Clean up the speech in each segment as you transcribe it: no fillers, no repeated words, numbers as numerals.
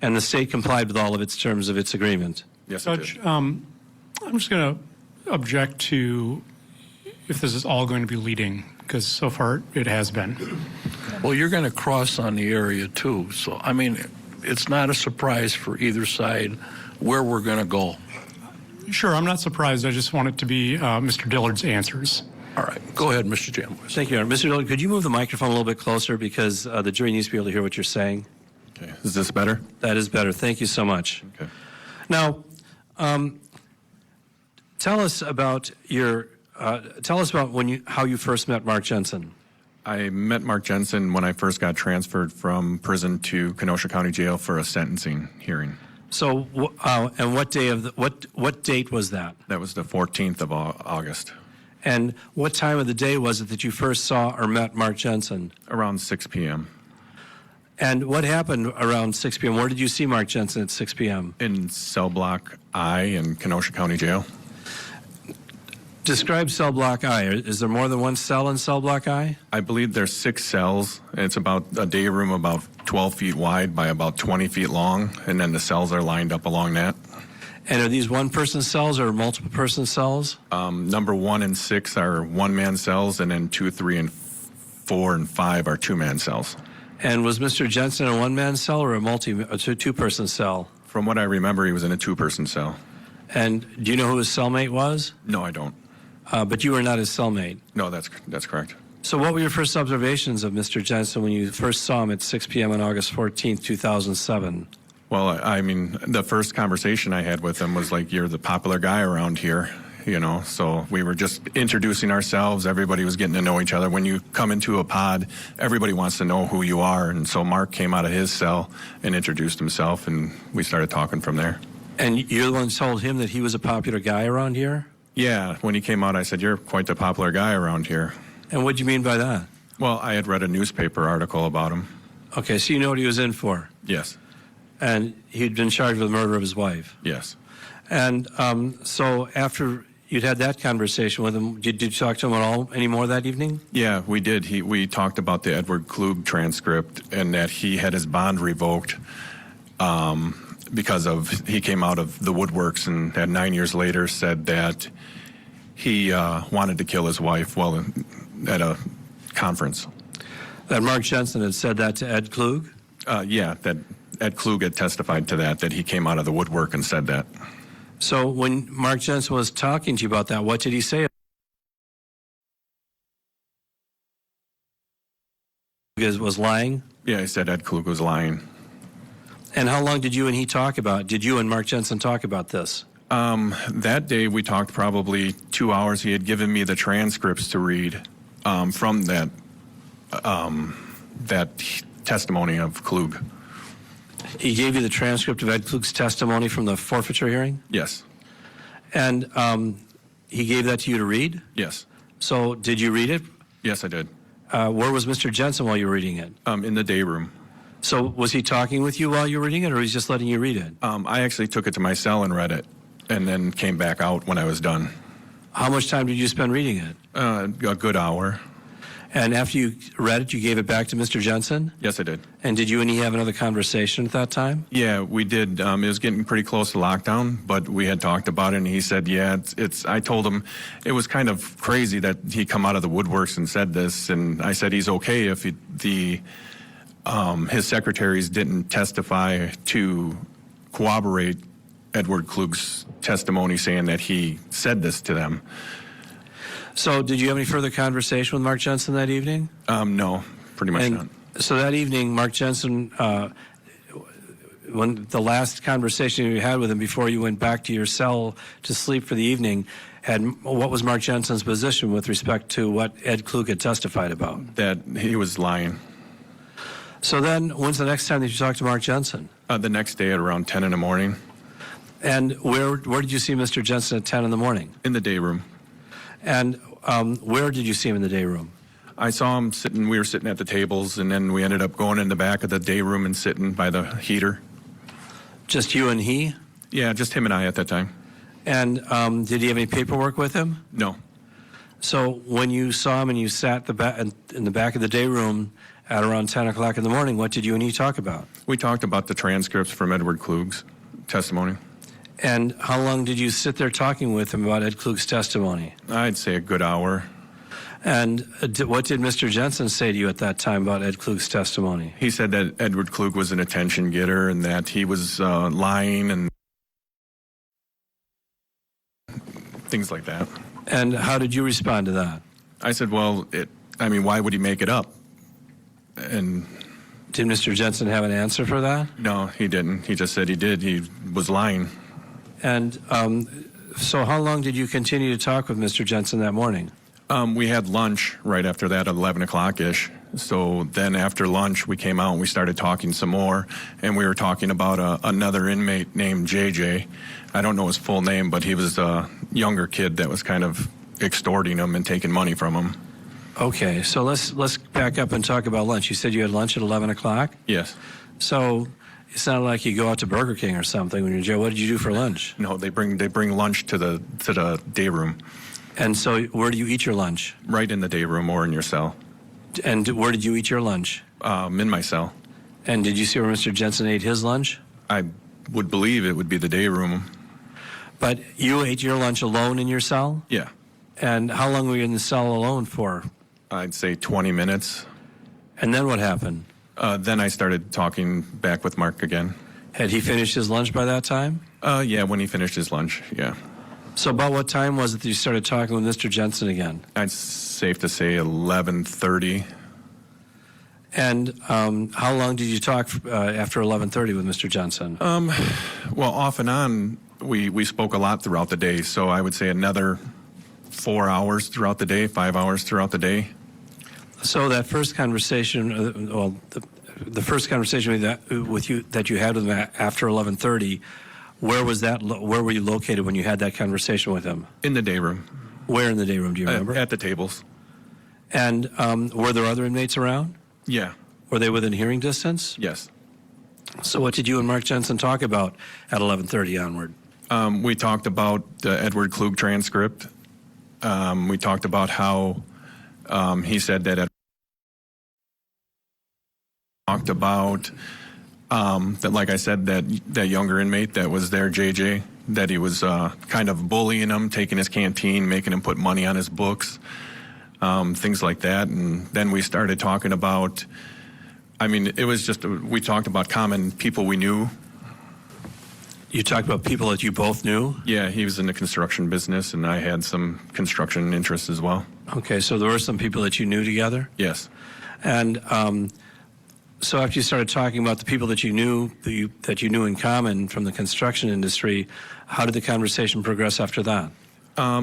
And the state complied with all of its terms of its agreement. Yes, Judge, it did. I'm just going to object to if this is all going to be leading, because so far it has been. Well, you're going to cross on the area too. So, I mean, it's not a surprise for either side where we're going to go. Sure, I'm not surprised. I just want it to be Mr. Dillard's answers. All right. Go ahead, Mr. Jailmate. Thank you, Your Honor. Mr. Dillard, could you move the microphone a little bit closer because the jury needs to be able to hear what you're saying? Okay. Is this better? That is better. Thank you so much. Okay. Now, tell us about how you first met Mark Jensen. I met Mark Jensen when I first got transferred from prison to Kenosha County Jail for a sentencing hearing. So, and what date was that? That was the 14th of August, And what time of the day was it that you first saw or met Mark Jensen? around 6 p.m. And what happened around 6 p.m.? Where did you see Mark Jensen at 6 p.m.? in cell block I in Kenosha County Jail. Describe cell block I. Is there more than one cell in cell block I? I believe there's 6 cells. It's about a day room about 12 feet wide by about 20 feet long, and then the cells are lined up along that. And are these one-person cells or multiple-person cells? Number 1 and 6 are one-man cells, and then 2, 3, and 4, and 5 are two-man cells. And was Mr. Jensen a one-man cell or a two-person cell? From what I remember, he was in a two-person cell. And do you know who his cellmate was? No, I don't. But you were not his cellmate. No, that's correct. So what were your first observations of Mr. Jensen when you first saw him at 6 p.m. on August 14th, 2007? Well, I mean, the first conversation I had with him was like, you're the popular guy around here, you know, so we were just introducing ourselves. Everybody was getting to know each other. When you come into a pod, everybody wants to know who you are. And so Mark came out of his cell and introduced himself, and we started talking from there. And you're the one who told him that he was a popular guy around here? Yeah, when he came out, I said, you're quite the popular guy around here. And what do you mean by that? Well, I had read a newspaper article about him. Okay, so you know what he was in for? Yes, And he'd been charged with the murder of his wife. yes. And so after you'd had that conversation with him, did you talk to him at all anymore that evening? Yeah, we did. We talked about the Edward Klug transcript and that he had his bond revoked because he came out of the woodworks and that 9 years later said that he wanted to kill his wife while at a conference. That Mark Jensen had said that to Ed Klug? Yeah, that Ed Klug had testified to that he came out of the woodwork and said that. So when Mark Jensen was talking to you about that, what did he say? Was lying? Yeah, he said Ed Klug was lying. And how long did you and he talk about? Did you and Mark Jensen talk about this? That day we talked probably 2 hours. He had given me the transcripts to read from that testimony of Klug. He gave you the transcript of Ed Klug's testimony from the forfeiture hearing? Yes, And he gave that to you to read? yes, So did you read it? yes, I did. Where was Mr. Jensen while you were reading it? In the day room. So was he talking with you while you were reading it, or he's just letting you read it? I actually took it to my cell and read it, and then came back out when I was done. How much time did you spend reading it? A good hour. And after you read it, you gave it back to Mr. Jensen? Yes, I did. And did you and he have another conversation at that time? Yeah, we did. It was getting pretty close to lockdown, but we had talked about it, and he said, yeah, it's I told him it was kind of crazy that he come out of the woodworks and said this, and I said he's okay if his secretaries didn't testify to corroborate Edward Klug's testimony saying that he said this to them. So did you have any further conversation with Mark Jensen that evening? No, pretty much not. So that evening, Mark Jensen, when the last conversation you had with him before you went back to your cell to sleep for the evening, what was Mark Jensen's position with respect to what Ed Klug had testified about? That he was lying. So then, when's the next time that you talked to Mark Jensen? The next day at around 10 in the morning. And where did you see Mr. Jensen at 10 in the morning? In the day room. And where did you see him in the day room? I saw him sitting, we were sitting at the tables, and then we ended up going in the back of the day room and sitting by the heater. Just you and he? Yeah, just him and I at that time. And did he have any paperwork with him? No. So when you saw him and you sat in the back of the day room at around 10 o'clock in the morning, what did you and he talk about? We talked about the transcripts from Edward Klug's testimony. And how long did you sit there talking with him about Ed Klug's testimony? I'd say a good hour. And what did Mr. Jensen say to you at that time about Ed Klug's testimony? He said that Edward Klug was an attention getter and that he was lying and things like that. And how did you respond to that? I said, well, why would he make it up? And did Mr. Jensen have an answer for that? no, he didn't. He just said he did. He was lying. And so how long did you continue to talk with Mr. Jensen that morning? We had lunch right after that at 11 o'clock-ish. So then after lunch, we came out and we started talking some more. And we were talking about another inmate named JJ. I don't know his full name, but he was a younger kid that was kind of extorting him and taking money from him. Okay, so let's back up and talk about lunch. You said you had lunch at 11 o'clock? Yes. So it's not like you go out to Burger King or something when you're in jail. What did you do for lunch? No, they bring lunch to the day room. And so where do you eat your lunch? Right in the day room or in your cell. And where did you eat your lunch? In my cell. And did you see where Mr. Jensen ate his lunch? I would believe it would be the day room. But you ate your lunch alone in your cell? Yeah. And how long were you in the cell alone for? I'd say 20 minutes. And then what happened? Then I started talking back with Mark again. Had he finished his lunch by that time? Yeah, when he finished his lunch, yeah. So about what time was it that you started talking with Mr. Jensen again? I'd safe to say 11:30. And how long did you talk after 11:30 with Mr. Jensen? Well, off and on, we spoke a lot throughout the day. So I would say another 4 hours throughout the day, 5 hours throughout the day. So that first conversation, the first conversation with you that you had with him after 11:30, where was that? Where were you located when you had that conversation with him? In the day room. Where in the day room? Do you remember? At the tables. And were there other inmates around? Yeah. Were they within hearing distance? Yes. So what did you and Mark Jensen talk about at 11:30 onward? We talked about the Edward Klug transcript. We talked about how he said that. Talked about that, like I said, that younger inmate that was there, JJ, that he was kind of bullying him, taking his canteen, making him put money on his books, things like that. And then we started talking about, it was just, we talked about common people we knew. You talked about people that you both knew? Yeah, he was in the construction business, and I had some construction interests as well. Okay, so there were some people that you knew together? Yes. And so after you started talking about the people that you knew in common from the construction industry, how did the conversation progress after that?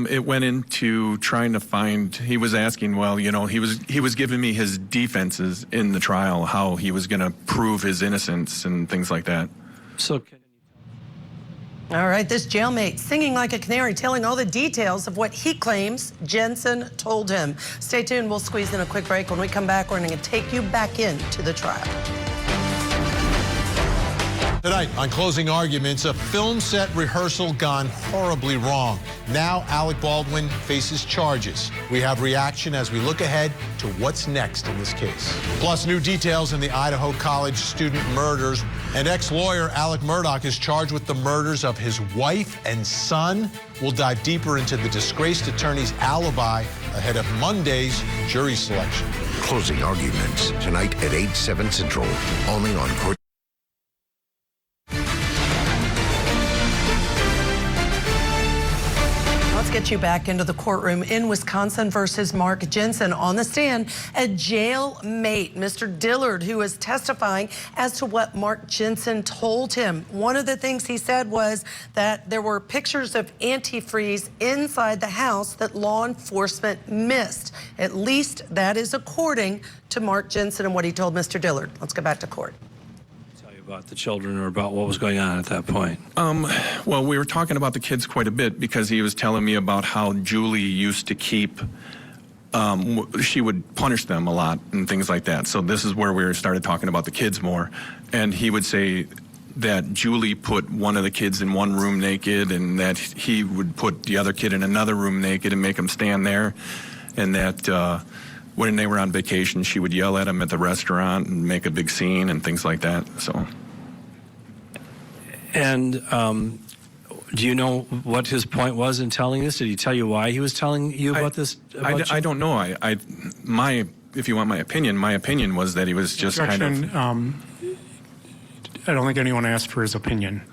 It went into trying to find. He was asking, well, he was giving me his defenses in the trial, how he was going to prove his innocence and things like that. So. All right, this jailmate singing like a canary, telling all the details of what he claims Jensen told him. Stay tuned, we'll squeeze in a quick break. When we come back, we're going to take you back into the trial. Tonight on Closing Arguments, a film set rehearsal gone horribly wrong. Now Alec Baldwin faces charges. We have reaction as we look ahead to what's next in this case. Plus new details in the Idaho College student murders. And ex-lawyer Alec Murdaugh is charged with the murders of his wife and son. We'll dive deeper into the disgraced attorney's alibi ahead of Monday's jury selection. Closing Arguments tonight at 8/7 Central, only on Court. Let's get you back into the courtroom in Wisconsin versus Mark Jensen. On the stand, a jailmate, Mr. Dillard, who is testifying as to what Mark Jensen told him. One of the things he said was that there were pictures of antifreeze inside the house that law enforcement missed. At least that is according to Mark Jensen and what he told Mr. Dillard. Let's go back to court. About the children or about what was going on at that point? Well, we were talking about the kids quite a bit because he was telling me about how Julie used to keep, she would punish them a lot and things like that. So this is where we started talking about the kids more. And he would say that Julie put one of the kids in one room naked and that he would put the other kid in another room naked and make them stand there. And that when they were on vacation, she would yell at him at the restaurant and make a big scene and things like that. So. And do you know what his point was in telling this? Did he tell you why he was telling you about this? I don't know. If you want my opinion was that he was just kind of. I don't think anyone asked for his opinion.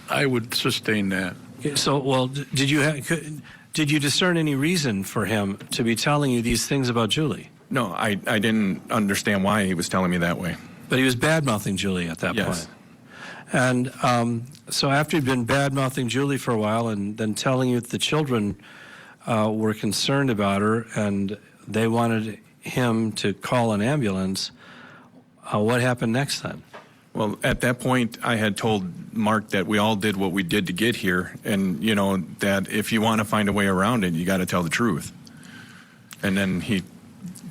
I would sustain that. So, well, did you discern any reason for him to be telling you these things about Julie? No, I didn't understand why he was telling me that way. But he was bad-mouthing Julie at that Yes. point. And so after he'd been bad-mouthing Julie for a while and then telling you that the children were concerned about her and they wanted him to call an ambulance, what happened next then? Well, at that point, I had told Mark that we all did what we did to get here, and, you know, that if you want to find a way around it, you got to tell the truth. And then he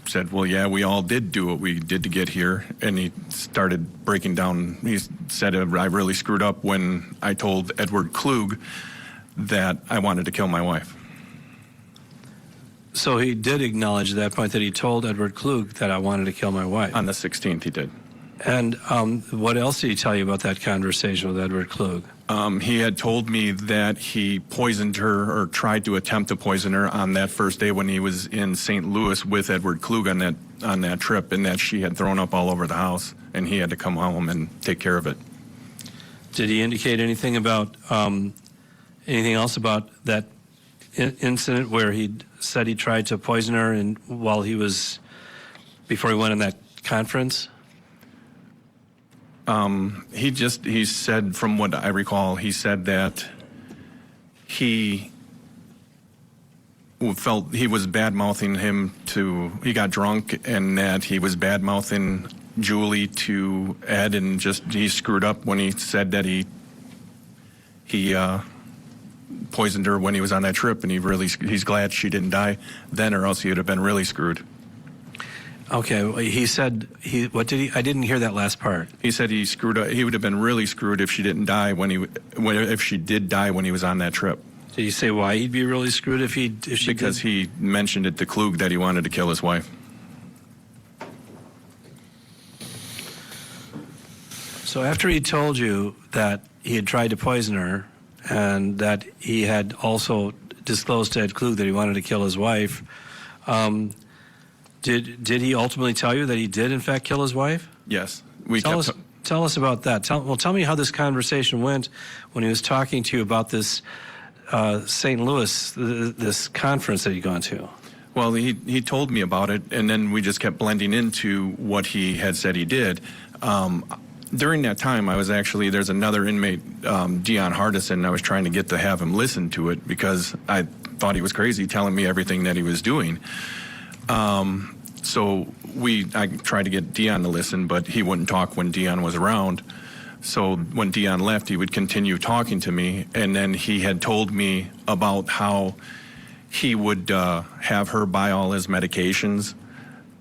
said, well, yeah, we all did do what we did to get here, and he started breaking down. He said, I really screwed up when I told Edward Klug that I wanted to kill my wife. So he did acknowledge at that point that he told Edward Klug that I wanted to kill my wife. On the 16th, he did. And what else did he tell you about that conversation with Edward Klug? He had told me that he poisoned her or tried to attempt to poison her on that first day when he was in St. Louis with Edward Klug on that trip, and that she had thrown up all over the house, and he had to come home and take care of it. Did he indicate anything about anything else about that incident where he said he tried to poison her and before he went on that conference? He said, from what I recall, he said that he felt he was bad-mouthing him he got drunk, and that he was bad-mouthing Julie to Ed, and he screwed up when he said that he poisoned her when he was on that trip, and he's glad she didn't die then, or else he would have been really screwed. Okay, well, he said I didn't hear that last part. He said he screwed up. He would have been really screwed if she didn't die if she did die when he was on that trip. Did he say why he'd be really screwed if she Because he mentioned it to Klug that he wanted to kill his wife. So after he told you that he had tried to poison her and that he had also disclosed to Ed Klug that he wanted to kill his wife, did he ultimately tell you that he did in fact kill his wife? Yes. Tell us about that. Tell me how this conversation went when he was talking to you about this St. Louis, this conference that he'd gone to. Well, he told me about it, and then we just kept blending into what he had said he did. During that time, there's another inmate, Dion Hardison, and I was trying to have him listen to it because I thought he was crazy telling me everything that he was doing. So I tried to get Dion to listen, but he wouldn't talk when Dion was around. So when Dion left, he would continue talking to me, and then he had told me about how he would have her buy all his medications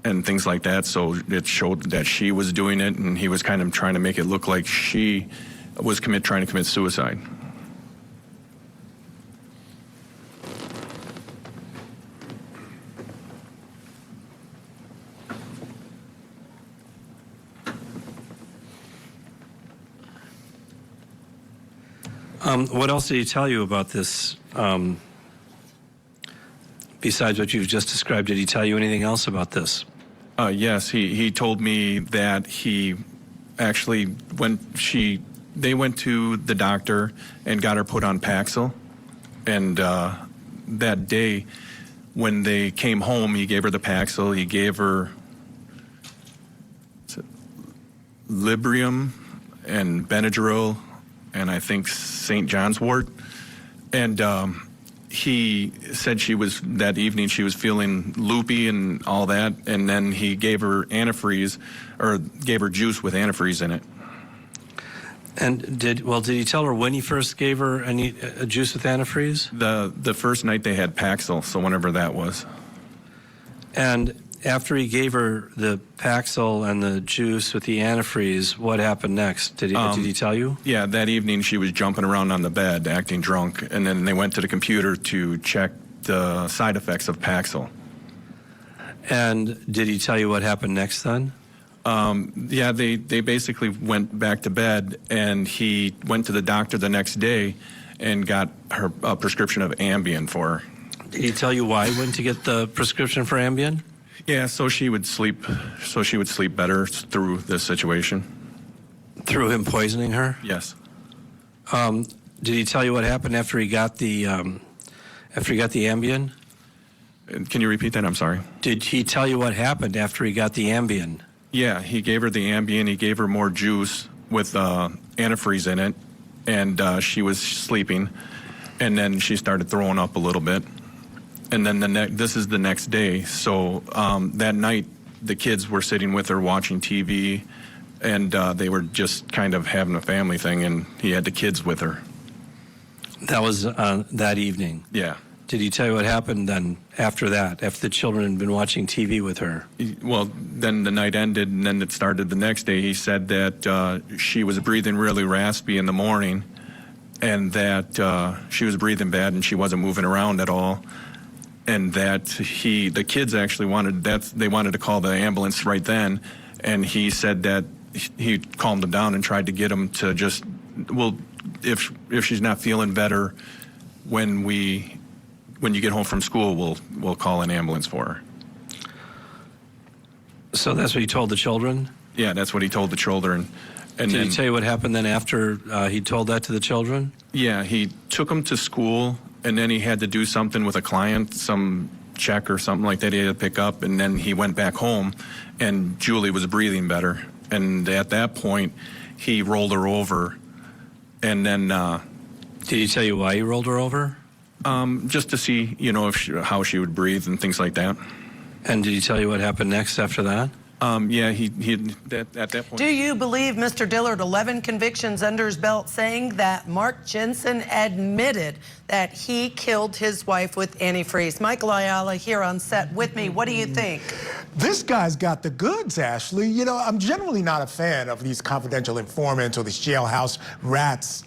and things like that, so it showed that she was doing it, and he was kind of trying to make it look like she was trying to commit suicide. What else did he tell you about this? Besides what you've just described, did he tell you anything else about this? Yes, he told me that he actually, they went to the doctor and got her put on Paxil, and that day when they came home, he gave her the Paxil, he gave her Librium and Benadryl, and I think St. John's wort, and he said that evening she was feeling loopy and all that, and then he gave her antifreeze, or gave her juice with antifreeze in it. And did he tell her when he first gave her a juice with antifreeze? The first night they had Paxil, so whenever that was. And after he gave her the Paxil and the juice with the antifreeze, what happened next? Did he tell you? Yeah, that evening she was jumping around on the bed, acting drunk, and then they went to the computer to check the side effects of Paxil. And did he tell you what happened next then? Yeah, they basically went back to bed, and he went to the doctor the next day and got her a prescription of Ambien for her. Did he tell you why he went to get the prescription for Ambien? Yeah, so she would sleep better through this situation. Through him poisoning her? Yes. Did he tell you what happened after he got the Ambien? Can you repeat that? I'm sorry. Did he tell you what happened after he got the Ambien? Yeah, he gave her the Ambien. He gave her more juice with antifreeze in it, and she was sleeping, and then she started throwing up a little bit. And then this is the next day. So that night, the kids were sitting with her watching TV, and they were just kind of having a family thing, and he had the kids with her. That was that evening. Yeah. Did he tell you what happened then after that, after the children had been watching TV with her? Well, then the night ended, and then it started the next day. He said that she was breathing really raspy in the morning, and that she was breathing bad, and she wasn't moving around at all, and that the kids actually wanted to call the ambulance right then, and he said that he calmed them down and tried to get them to just, well, if she's not feeling better, when you get home from school, we'll call an ambulance for her. So that's what he told the children? Yeah, that's what he told the children. And Did he tell you what happened then after he told that to the children? Yeah, he took them to school, and then he had to do something with a client, some check or something like that he had to pick up, and then he went back home, and Julie was breathing better. And at that point, he rolled her over, and then... Did he tell you why he rolled her over? Just to see, how she would breathe and things like that. And did he tell you what happened next after that? Yeah, he at that point. Do you believe Mr. Dillard, 11 convictions under his belt, saying that Mark Jensen admitted that he killed his wife with antifreeze? Michael Ayala here on set with me. What do you think? This guy's got the goods, Ashley. I'm generally not a fan of these confidential informants or these jailhouse rats,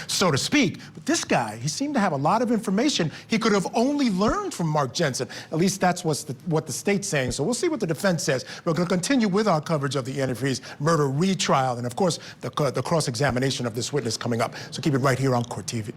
so to speak. But this guy, he seemed to have a lot of information he could have only learned from Mark Jensen. At least that's what the state's saying. So we'll see what the defense says. We're going to continue with our coverage of the Antifreeze murder retrial and, of course, the cross-examination of this witness coming up. So keep it right here on Court TV.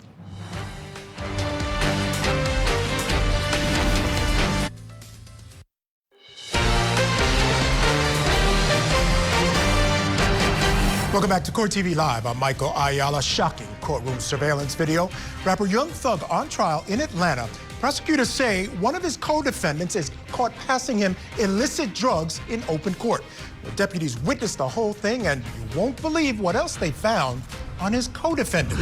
Welcome back to Court TV Live. I'm Michael Ayala. Shocking courtroom surveillance video. Rapper Young Thug on trial in Atlanta. Prosecutors say one of his co-defendants is caught passing him illicit drugs in open court. The deputies witnessed the whole thing, and you won't believe what else they found on his co-defendant.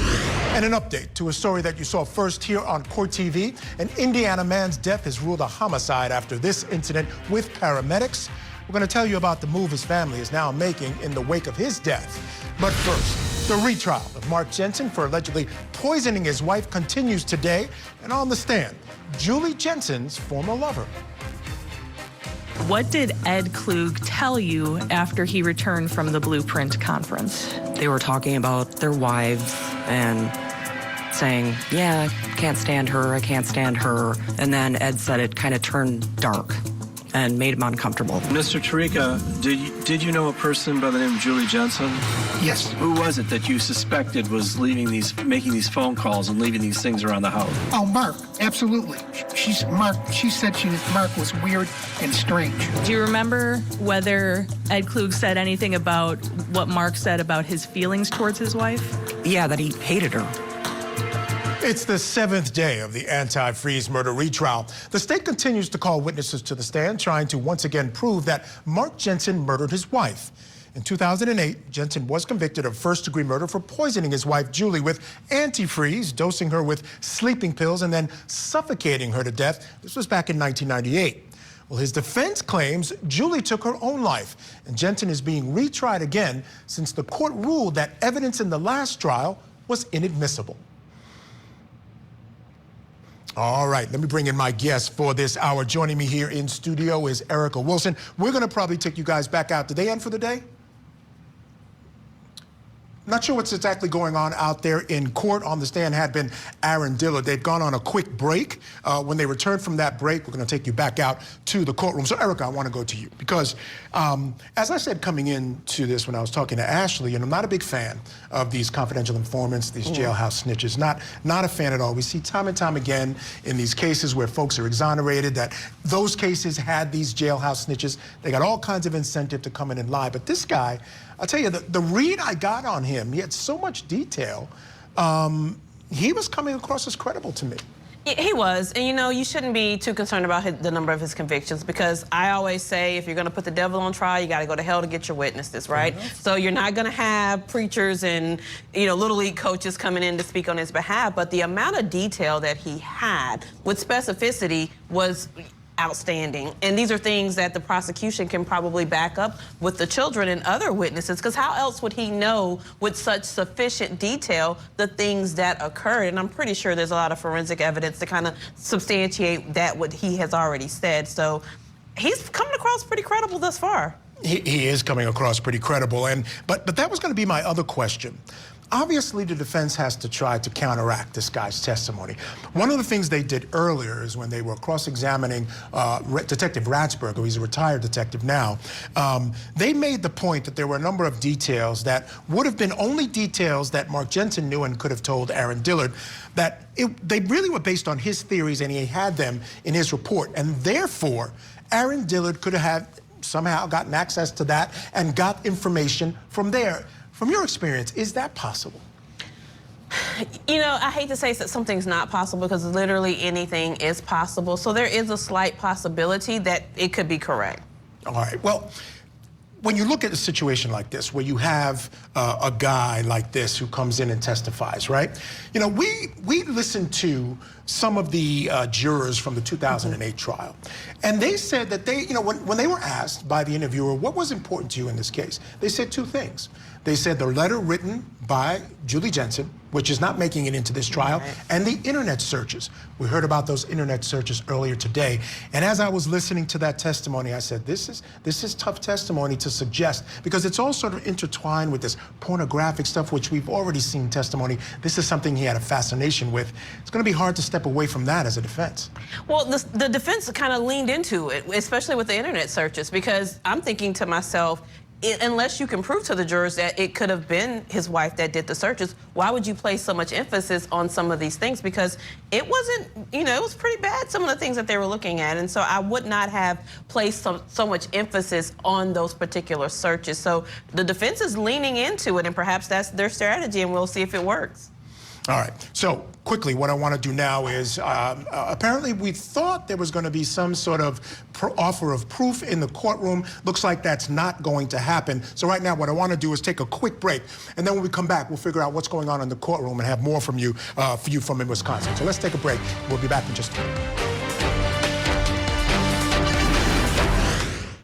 And an update to a story that you saw first here on Court TV. An Indiana man's death is ruled a homicide after this incident with paramedics. We're going to tell you about the move his family is now making in the wake of his death. But first, the retrial of Mark Jensen for allegedly poisoning his wife continues today. And on the stand, Julie Jensen's former lover. What did Ed Klug tell you after he returned from the Blueprint conference? They were talking about their wives and saying, yeah, I can't stand her. And then Ed said it kind of turned dark and made him uncomfortable. Mr. Tarika, did you know a person by the name of Julie Jensen? Yes. Who was it that you suspected was making these phone calls and leaving these things around the house? Oh, Mark, absolutely. She said Mark was weird and strange. Do you remember whether Ed Klug said anything about what Mark said about his feelings towards his wife? Yeah, that he hated her. It's the 7th day of the Antifreeze murder retrial. The state continues to call witnesses to the stand, trying to once again prove that Mark Jensen murdered his wife. In 2008, Jensen was convicted of first-degree murder for poisoning his wife, Julie, with antifreeze, dosing her with sleeping pills, and then suffocating her to death. This was back in 1998. Well, his defense claims Julie took her own life, and Jensen is being retried again since the court ruled that evidence in the last trial was inadmissible. All right, let me bring in my guest for this hour. Joining me here in studio is Erica Wilson. We're going to probably take you guys back out. Did they end for the day? Not sure what's exactly going on out there in court. On the stand had been Aaron Dillard. They've gone on a quick break. When they return from that break, we're going to take you back out to the courtroom. So, Erica, I want to go to you because, as I said coming into this when I was talking to Ashley, I'm not a big fan of these confidential informants, these jailhouse snitches. Not a fan at all. We see time and time again in these cases where folks are exonerated that those cases had these jailhouse snitches. They got all kinds of incentive to come in and lie. But this guy, I'll tell you, the read I got on him, he had so much detail. He was coming across as credible to me. He was, and you shouldn't be too concerned about the number of his convictions, because I always say if you're going to put the devil on trial, you got to go to hell to get your witnesses, right? So you're not going to have preachers and little league coaches coming in to speak on his behalf, but the amount of detail that he had with specificity was outstanding. And these are things that the prosecution can probably back up with the children and other witnesses, because how else would he know with such sufficient detail the things that occurred? And I'm pretty sure there's a lot of forensic evidence to kind of substantiate that what he has already said. So he's coming across pretty credible thus far. He is coming across pretty credible. But that was going to be my other question. Obviously, the defense has to try to counteract this guy's testimony. One of the things they did earlier is when they were cross-examining Detective Ratsberger, who he's a retired detective now, they made the point that there were a number of details that would have been only details that Mark Jensen knew and could have told Aaron Dillard, that they really were based on his theories and he had them in his report. And therefore, Aaron Dillard could have somehow gotten access to that and got information from there. From your experience, is that possible? I hate to say that something's not possible, because literally anything is possible. So there is a slight possibility that it could be correct. All right. Well, when you look at a situation like this, where you have a guy like this who comes in and testifies, right? We listened to some of the jurors from the 2008 trial, and they said that when they were asked by the interviewer, what was important to you in this case, they said two things. They said the letter written by Julie Jensen, which is not making it into this trial, and the internet searches. We heard about those internet searches earlier today, and as I was listening to that testimony, I said, this is tough testimony to suggest, because it's all sort of intertwined with this pornographic stuff, which we've already seen testimony. This is something he had a fascination with. It's going to be hard to step away from that as a defense. Well, the defense kind of leaned into it, especially with the internet searches, because I'm thinking to myself, unless you can prove to the jurors that it could have been his wife that did the searches, why would you place so much emphasis on some of these things? Because it wasn't, it was pretty bad, some of the things that they were looking at. And so I would not have placed so much emphasis on those particular searches. So the defense is leaning into it, and perhaps that's their strategy, and we'll see if it works. All right. So quickly, what I want to do now is, apparently we thought there was going to be some sort of offer of proof in the courtroom. Looks like that's not going to happen. So right now, what I want to do is take a quick break, and then when we come back, we'll figure out what's going on in the courtroom and have more from you, from in Wisconsin. So let's take a break. We'll be back in just a minute.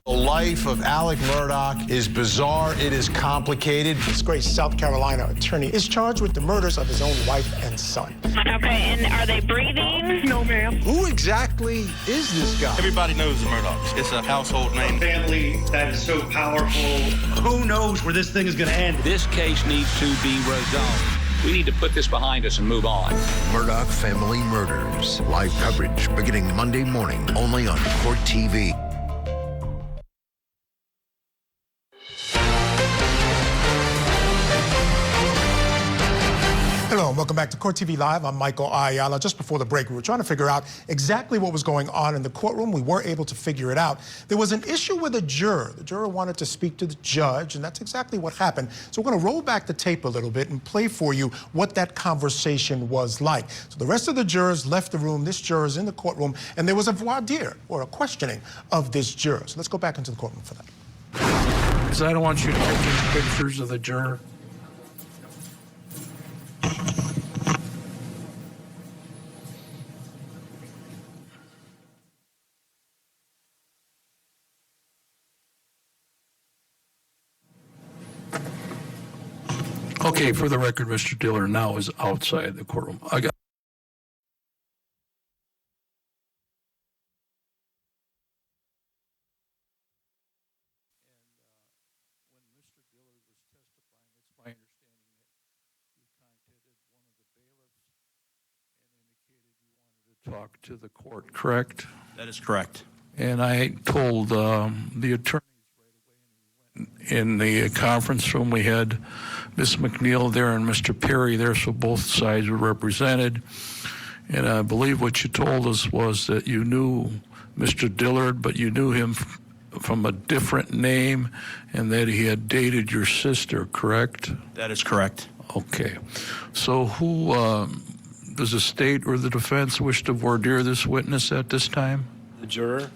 The life of Alec Murdaugh is bizarre. It is complicated. This great South Carolina attorney is charged with the murders of his own wife and son. Okay, and are they breathing? No, ma'am. Who exactly is this guy? Everybody knows the Murdaughs. It's a household name. A family that is so powerful. Who knows where this thing is going to end? This case needs to be resolved. We need to put this behind us and move on. Murdaugh Family Murders. Live coverage beginning Monday morning, only on Court TV. Hello, and welcome back to Court TV Live. I'm Michael Ayala. Just before the break, we were trying to figure out exactly what was going on in the courtroom. We were able to figure it out. There was an issue with a juror. The juror wanted to speak to the judge, and that's exactly what happened. So we're going to roll back the tape a little bit and play for you what that conversation was like. So the rest of the jurors left the room. This juror is in the courtroom, and there was a voir dire, or a questioning of this juror. So let's go back into the courtroom for that. Because I don't want you to take any pictures of the juror. Okay, for the record, Mr. Dillard now is outside the courtroom. talk to the court, correct? That is correct. And I told the attorneys right away in the conference room, we had Ms. McNeil there and Mr. Perry there, so both sides were represented. And I believe what you told us was that you knew Mr. Dillard, but you knew him from a different name, and that he had dated your sister, correct? That is correct. Okay. So who, does the state or the defense wish to voir dire this witness at this time? The juror?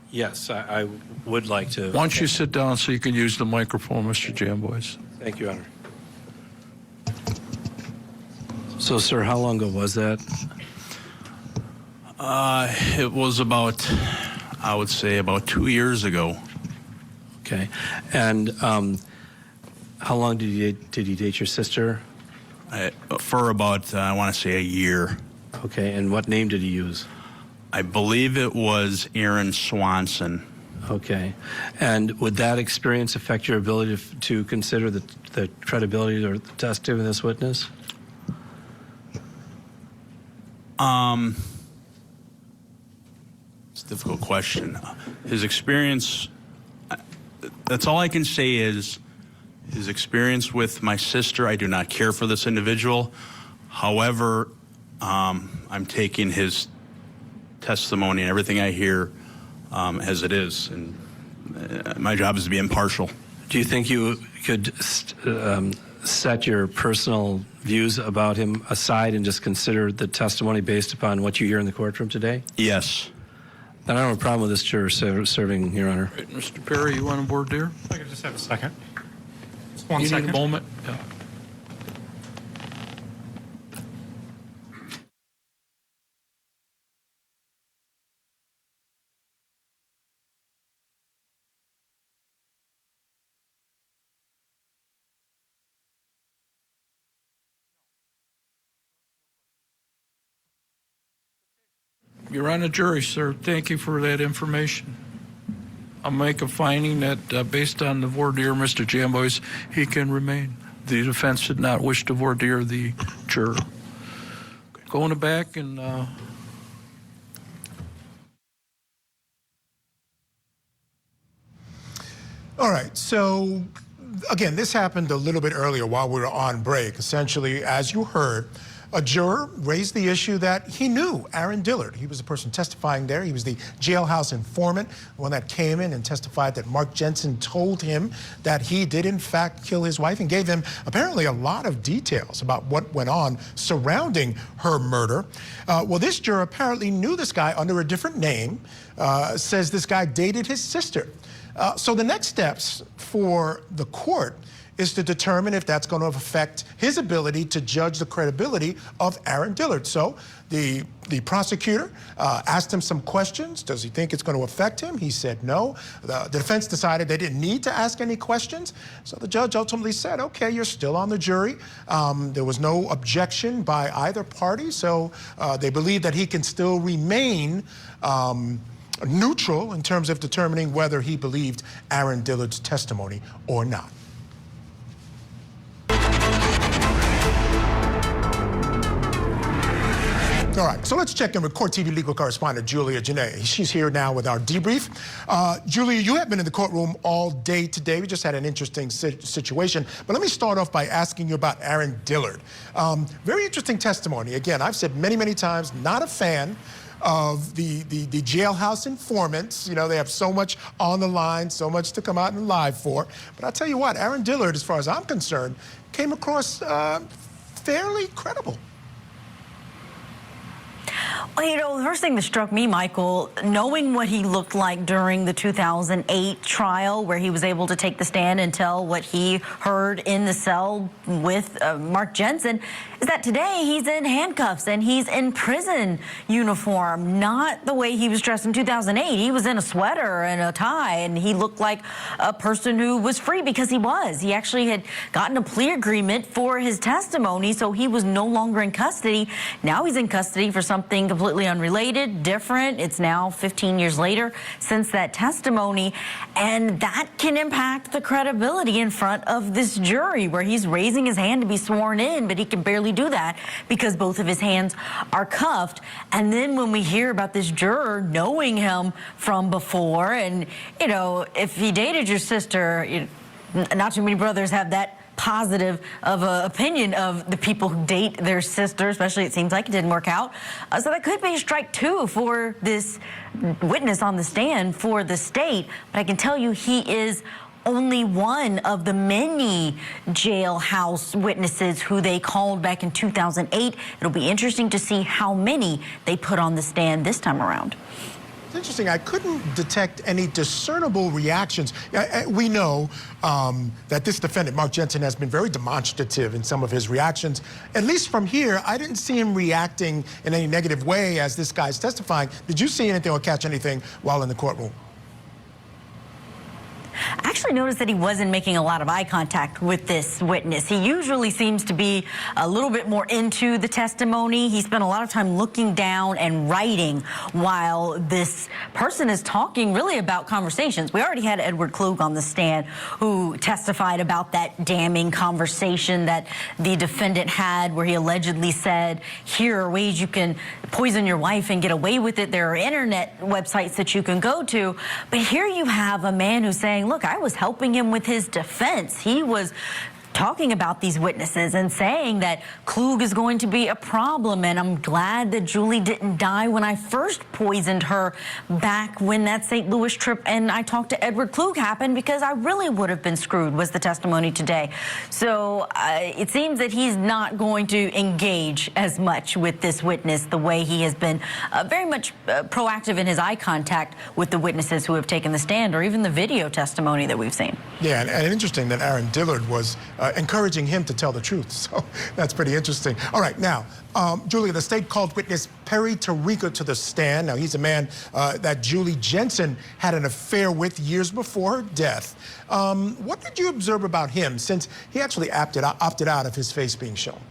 Yes, I would like to. Why don't you sit down so you can use the microphone, Mr. Jamboys? Thank you, Your Honor. So, sir, how long ago was that? It was about, I would say, about 2 years ago. Okay. And how long did he date your sister? For about, I want to say, a year. Okay. And what name did he use? I believe it was Aaron Swanson. Okay. And would that experience affect your ability to consider the credibility or the testimony of this witness? It's a difficult question. His experience, that's all I can say is his experience with my sister. I do not care for this individual. However, I'm taking his testimony and everything I hear as it is, and my job is to be impartial. Do you think you could set your personal views about him aside and just consider the testimony based upon what you hear in the courtroom today? Yes. Then I don't have a problem with this juror serving, Your Honor. Right, Mr. Perry, you want to voir dire? I could just have a second. Just one you second. Need a moment? Yeah. You're on a jury, sir. Thank you for that information. I'll make a finding that based on the voir dire, Mr. Jamboys, he can remain. The defense did not wish to voir dire the juror. Go in the back and... All right, so again, this happened a little bit earlier while we were on break. Essentially, as you heard, a juror raised the issue that he knew Aaron Dillard. He was the person testifying there. He was the jailhouse informant, the one that came in and testified that Mark Jensen told him that he did in fact kill his wife and gave him apparently a lot of details about what went on surrounding her murder. Well, this juror apparently knew this guy under a different name, says this guy dated his sister. So the next steps for the court is to determine if that's going to affect his ability to judge the credibility of Aaron Dillard. So the prosecutor asked him some questions. Does he think it's going to affect him? He said no. The defense decided they didn't need to ask any questions. So the judge ultimately said, okay, you're still on the jury. There was no objection by either party. So they believe that he can still remain neutral in terms of determining whether he believed Aaron Dillard's testimony or not. All right, so let's check in with Court TV legal correspondent Julia Janae. She's here now with our debrief. Julia, you have been in the courtroom all day today. We just had an interesting situation. But let me start off by asking you about Aaron Dillard. Very interesting testimony. Again, I've said many, many times, not a fan of the jailhouse informants. You know, they have so much on the line, so much to come out and live for. But I'll tell you what, Aaron Dillard, as far as I'm concerned, came across fairly credible. Well, you know, the first thing that struck me, Michael, knowing what he looked like during the 2008 trial, where he was able to take the stand and tell what he heard in the cell with Mark Jensen, is that today he's in handcuffs and he's in prison uniform, not the way he was dressed in 2008. He was in a sweater and a tie, and he looked like a person who was free because he was. He actually had gotten a plea agreement for his testimony, so he was no longer in custody. Now he's in custody for something completely unrelated, different. It's now 15 years later since that testimony, and that can impact the credibility in front of this jury, where he's raising his hand to be sworn in, but he can barely do that because both of his hands are cuffed. And then when we hear about this juror knowing him from before, and, you know, if he dated your sister, not too many brothers have that positive of an opinion of the people who date their sister, especially it seems like it didn't work out. So that could be a strike two for this witness on the stand for the state. But I can tell you he is only one of the many jailhouse witnesses who they called back in 2008. It'll be interesting to see how many they put on the stand this time around. It's interesting. I couldn't detect any discernible reactions. We know that this defendant, Mark Jensen, has been very demonstrative in some of his reactions. At least from here, I didn't see him reacting in any negative way as this guy's testifying. Did you see anything or catch anything while in the courtroom? I actually noticed that he wasn't making a lot of eye contact with this witness. He usually seems to be a little bit more into the testimony. He spent a lot of time looking down and writing while this person is talking really about conversations. We already had Edward Klug on the stand who testified about that damning conversation that the defendant had where he allegedly said, here are ways you can poison your wife and get away with it. There are internet websites that you can go to. But here you have a man who's saying, look, I was helping him with his defense. He was talking about these witnesses and saying that Klug is going to be a problem, and I'm glad that Julie didn't die when I first poisoned her back when that St. Louis trip and I talked to Edward Klug happened, because I really would have been screwed, was the testimony today. So it seems that he's not going to engage as much with this witness the way he has been very much proactive in his eye contact with the witnesses who have taken the stand, or even the video testimony that we've seen. Yeah, and interesting that Aaron Dillard was encouraging him to tell the truth. So that's pretty interesting. All right, now, Julia, the state called witness Perry Tarica to the stand. Now, he's a man that Julie Jensen had an affair with years before her death. What did you observe about him, since he actually opted out of his face being shown?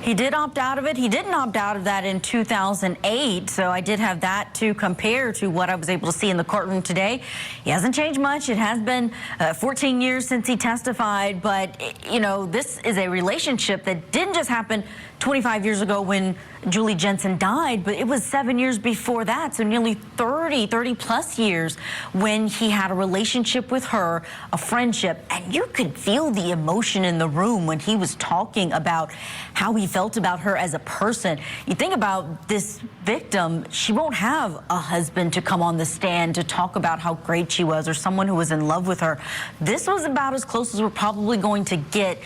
He did opt out of it. He didn't opt out of that in 2008, so I did have that to compare to what I was able to see in the courtroom today. He hasn't changed much. It has been 14 years since he testified, but, you know, this is a relationship that didn't just happen 25 years ago when Julie Jensen died, but it was 7 years before that, so nearly 30 plus years when he had a relationship with her, a friendship, and you could feel the emotion in the room when he was talking about how he felt about her as a person. You think about this victim, she won't have a husband to come on the stand to talk about how great she was, or someone who was in love with her. This was about as close as we're probably going to get,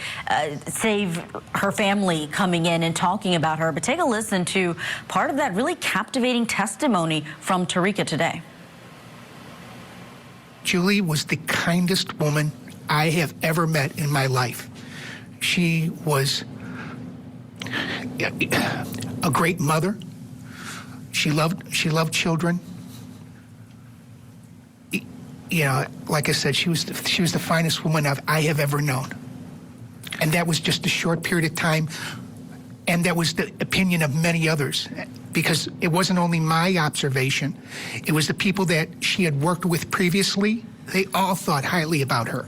save her family coming in and talking about her. But take a listen to part of that really captivating testimony from Tarica today. Julie was the kindest woman I have ever met in my life. She was a great mother. She loved children. You know, like I said, she was the finest woman I have ever known. And that was just a short period of time. And that was the opinion of many others, because it wasn't only my observation. It was the people that she had worked with previously. They all thought highly about her.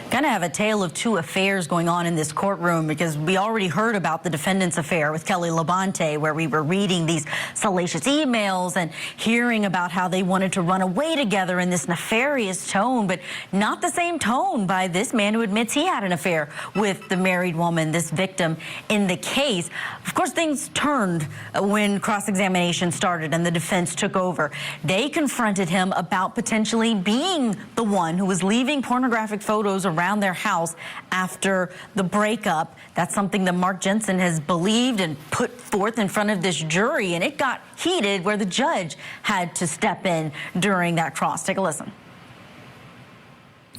Kind of have a tale of two affairs going on in this courtroom, because we already heard about the defendant's affair with Kelly Labonte, where we were reading these salacious emails and hearing about how they wanted to run away together in this nefarious tone, but not the same tone by this man who admits he had an affair with the married woman, this victim in the case. Of course, things turned when cross-examination started and the defense took over. They confronted him about potentially being the one who was leaving pornographic photos around their house after the breakup. That's something that Mark Jensen has believed and put forth in front of this jury, and it got heated where the judge had to step in during that cross. Take a listen.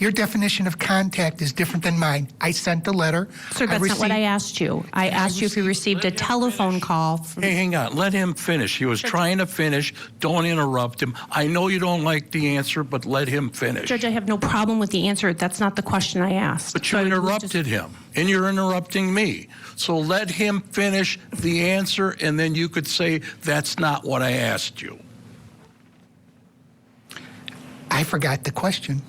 Your definition of contact is different than mine. I sent a letter. Sir, that's not what I asked you. I asked you if you received a telephone call from... Hey, hang on. Let him finish. He was trying to finish. Don't interrupt him. I know you don't like the answer, but let him finish. Judge, I have no problem with the answer. That's not the question I asked. But you interrupted him, and you're interrupting me. So let him finish the answer, and then you could say, that's not what I asked you. I forgot the question.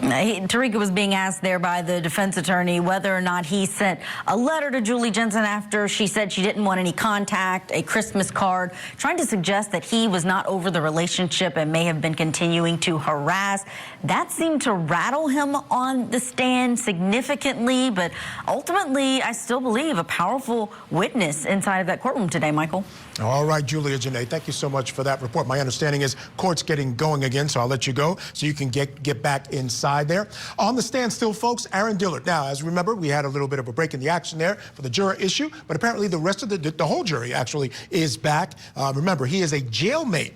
Tarika was being asked there by the defense attorney whether or not he sent a letter to Julie Jensen after she said she didn't want any contact, a Christmas card, trying to suggest that he was not over the relationship and may have been continuing to harass. That seemed to rattle him on the stand significantly, but ultimately, I still believe a powerful witness inside of that courtroom today, Michael. All right, Julia Janae, thank you so much for that report. My understanding is court's getting going again, so I'll let you go so you can get back inside there. On the stand still, folks, Aaron Dillard. Now, as you remember, we had a little bit of a break in the action there for the juror issue, but apparently the rest of the whole jury actually is back. Remember, he is a jailmate.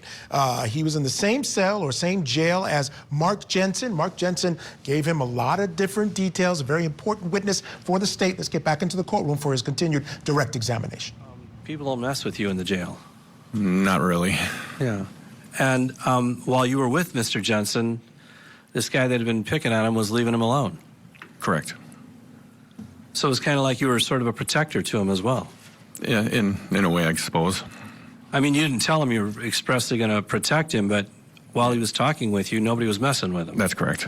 He was in the same cell or same jail as Mark Jensen. Mark Jensen gave him a lot of different details, a very important witness for the state. Let's get back into the courtroom for his continued direct examination. People don't mess with you in the jail. Not really. Yeah. And while you were with Mr. Jensen, this guy that had been picking on him was leaving him alone. Correct. So it was kind of like you were sort of a protector to him as well. Yeah, in a way, I suppose. I mean, you didn't tell him you were expressly going to protect him, but while he was talking with you, nobody was messing with him. That's correct.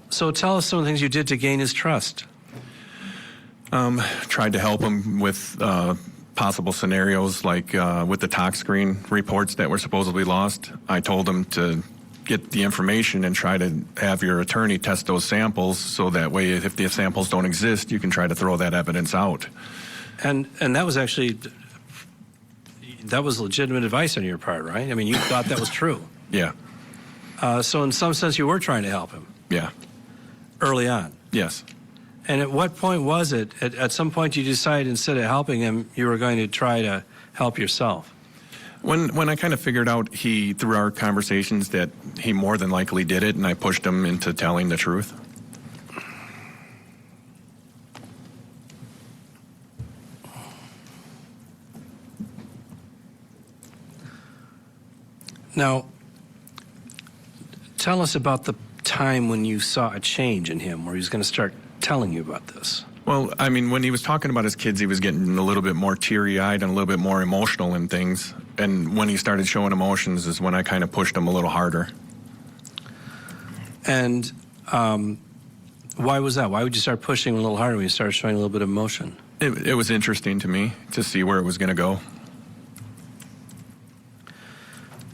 So tell us some of the things you did to gain his trust. Tried to help him with possible scenarios like with the tox screen reports that were supposedly lost. I told him to get the information and try to have your attorney test those samples so that way if the samples don't exist, you can try to throw that evidence out. And that was actually, that was legitimate advice on your part, right? I mean, you thought that was true. Yeah. So in some sense, you were trying to help him. Yeah. Early on. Yes. And at what point was it, at some point you decided instead of helping him, you were going to try to help yourself? When I kind of figured out through our conversations that he more than likely did it, and I pushed him into telling the truth. Now, tell us about the time when you saw a change in him, where he was going to start telling you about this. Well, I mean, when he was talking about his kids, he was getting a little bit more teary-eyed and a little bit more emotional in things. And when he started showing emotions is when I kind of pushed him a little harder. And why was that? Why would you start pushing a little harder when you started showing a little bit of emotion? It was interesting to me to see where it was going to go.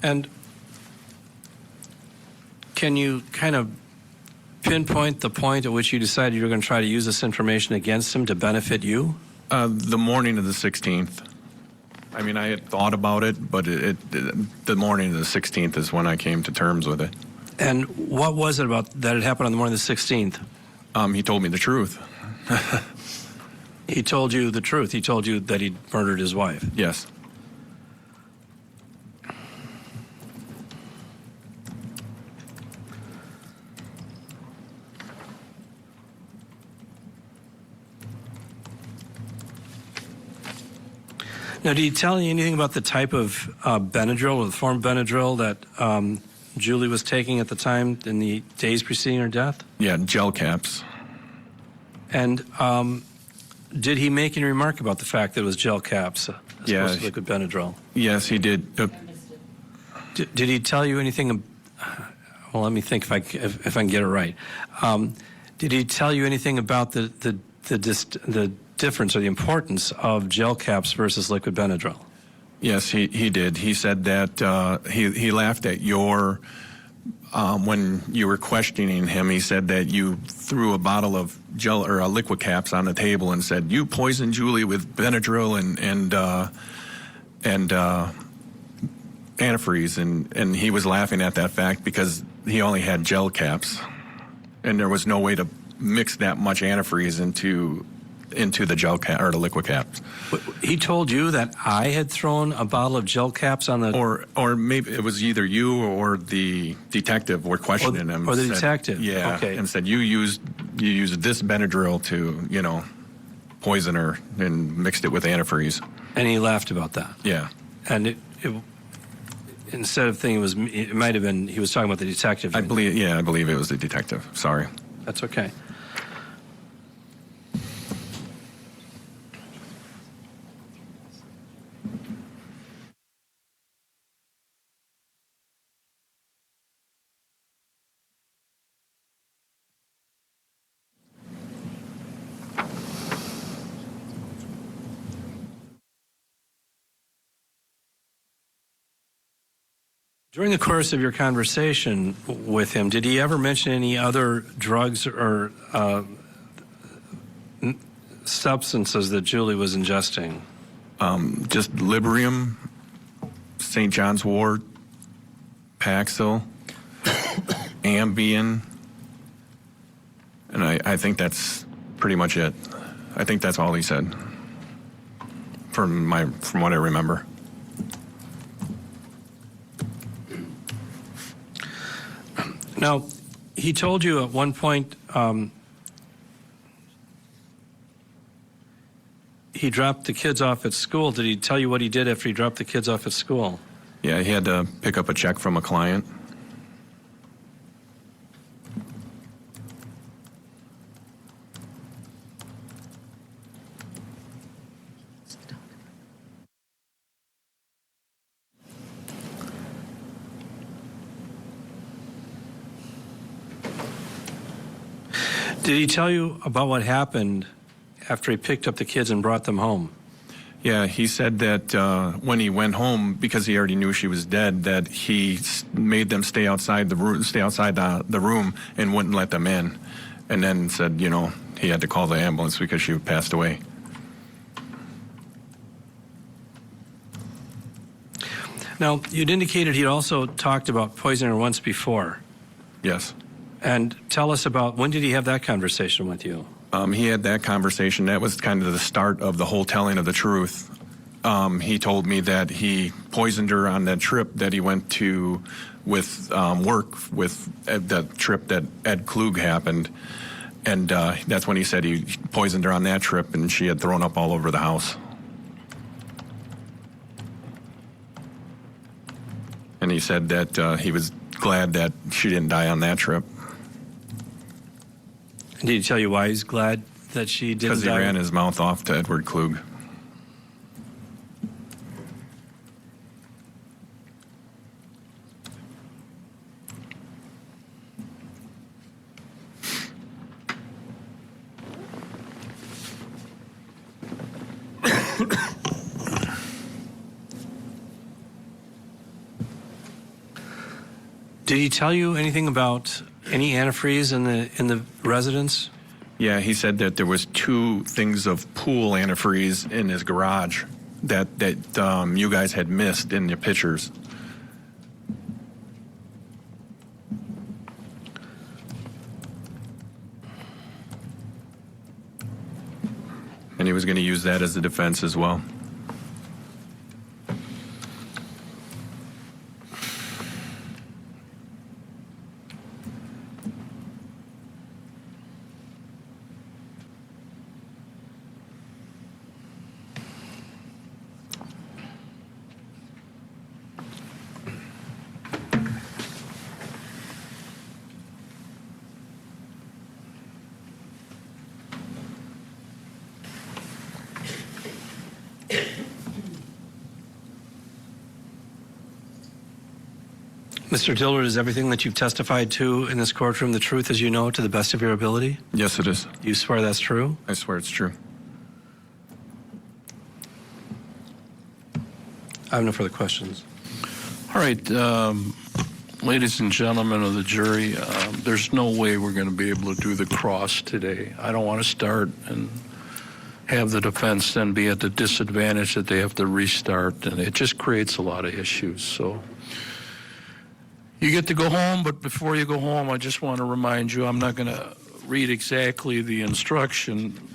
And can you kind of pinpoint the point at which you decided you were going to try to use this information against him to benefit you? The morning of the 16th. I mean, I had thought about it, but the morning of the 16th is when I came to terms with it. And what was it about that had happened on the morning of the 16th? He told me the truth. He told you the truth. He told you that he'd murdered his wife. Yes. Now, did he tell you anything about the type of Benadryl or the form of Benadryl that Julie was taking at the time in the days preceding her death? Yeah, gel caps. And did he make any remark about the fact that it was gel caps as opposed to liquid Benadryl? Yes, he did. Did he tell you anything? Well, let me think if I can get it right. Did he tell you anything about the difference or the importance of gel caps versus liquid Benadryl? Yes, he did. He said that he laughed at your when you were questioning him. He said that you threw a bottle of gel or liquid caps on the table and said you poisoned Julie with Benadryl and antifreeze, and he was laughing at that fact because he only had gel caps, and there was no way to mix that much antifreeze into into the gel cap or the liquid caps. He told you that I had thrown a bottle of gel caps on the... Or maybe it was either you or the detective were questioning him. Or the detective. Yeah. Okay. And said, you used this Benadryl to, poison her and mixed it with antifreeze. And he laughed about that. Yeah. And instead of thinking it might have been, he was talking about the detective. I believe it was the detective. Sorry. That's okay. During the course of your conversation with him, did he ever mention any other drugs or substances that Julie was ingesting? Just Librium, St. John's wort, Paxil, Ambien, and I think that's pretty much it. I think that's all he said, from what I remember. Now, he told you at one point he dropped the kids off at school. Did he tell you what he did after he dropped the kids off at school? Yeah, he had to pick up a check from a client. Did he tell you about what happened after he picked up the kids and brought them home? Yeah, he said that when he went home, because he already knew she was dead, that he made them stay outside the room and wouldn't let them in, and then said, he had to call the ambulance because she had passed away. Now, you'd indicated he'd also talked about poisoning her once before. Yes. And tell us about, when did he have that conversation with you? He had that conversation. That was kind of the start of the whole telling of the truth. He told me that he poisoned her on that trip that he went to with work, with the trip that Ed Klug happened. And that's when he said he poisoned her on that trip, and she had thrown up all over the house. And he said that he was glad that she didn't die on that trip. Did he tell you why he's glad that she didn't die? Because he ran his mouth off to Edward Klug. Did he tell you anything about any antifreeze in the residence? Yeah, he said that there was 2 things of pool antifreeze in his garage that you guys had missed in your pictures. And he was going to use that as a defense as well. Mr. Dillard, is everything that you've testified to in this courtroom the truth as you know to the best of your ability? Yes, it is. You swear that's true? I swear it's true. I have no further questions. All right, ladies and gentlemen of the jury, there's no way we're going to be able to do the cross today. I don't want to start and have the defense then be at the disadvantage that they have to restart, and it just creates a lot of issues. So you get to go home, but before you go home, I just want to remind you, I'm not going to read exactly the instruction.